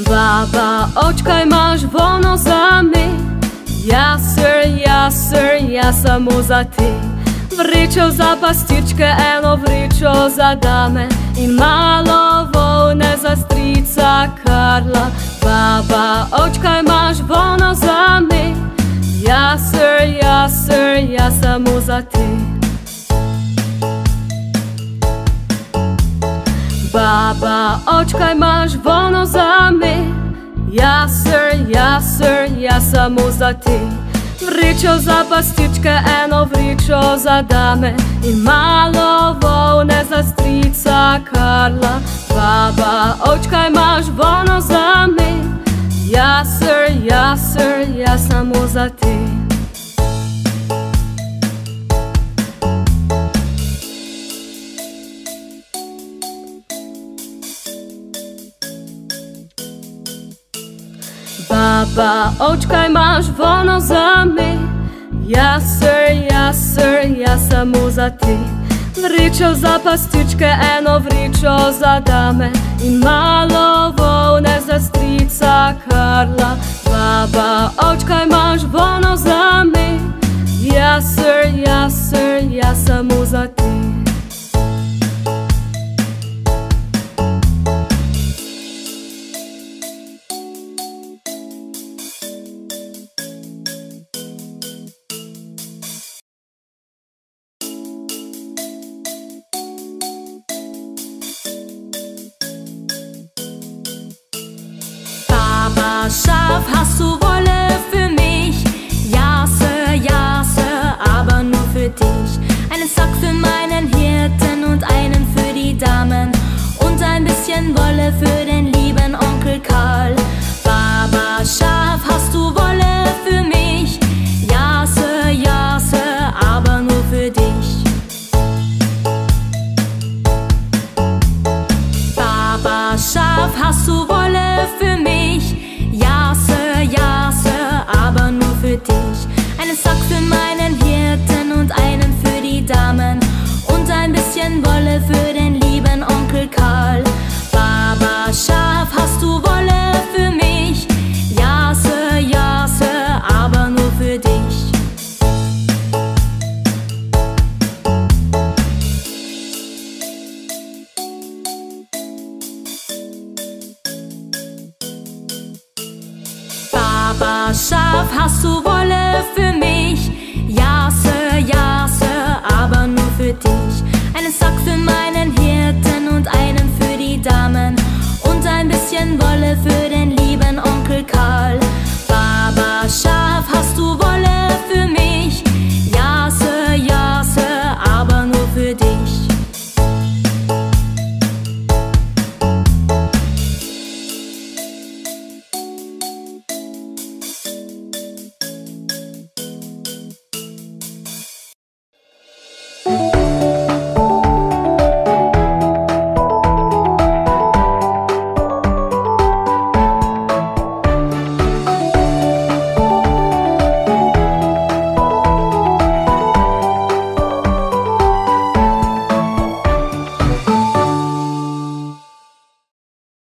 Baba, očkaj imaš vono za me, jaz samo za te. Vrečo za pastirčke, eno vrečo za dame in malo volne za strica Karla. Baba, očkaj imaš vono za me, jaz samo za te. Baba, očkaj imaš vono za me, jaz samo za te. Vrečo za pastirčke, eno vrečo za dame in malo volne za strica Karla. Baba, očkaj imaš vono za me, jaz samo za te. Baba, očkaj imaš vono za me, jaz samo za te. Vrečo za pastirčke, eno vrečo za dame in malo volne za strica Karla. Baba, očkaj imaš vono za me, jaz samo za te. Schaf, hast du Wolle für mich? Ja, Sir, aber nur für dich. Einen Sack für meinen Hirten und einen für die Damen und ein bisschen Wolle für den lieben Onkel Karl. Baba Schaf, hast du Wolle für mich? Ja, Sir, aber nur für dich. Baba Schaf, hast du Wolle für mich? Ja, Sir, aber nur für dich. Einen Sack für meinen Hirten und einen für die Damen und ein bisschen Wolle für den lieben Onkel Karl. Baba Schaf, hast du Wolle für mich? Ja, Sir, aber nur für dich. Baba Schaf, hast du Wolle für mich?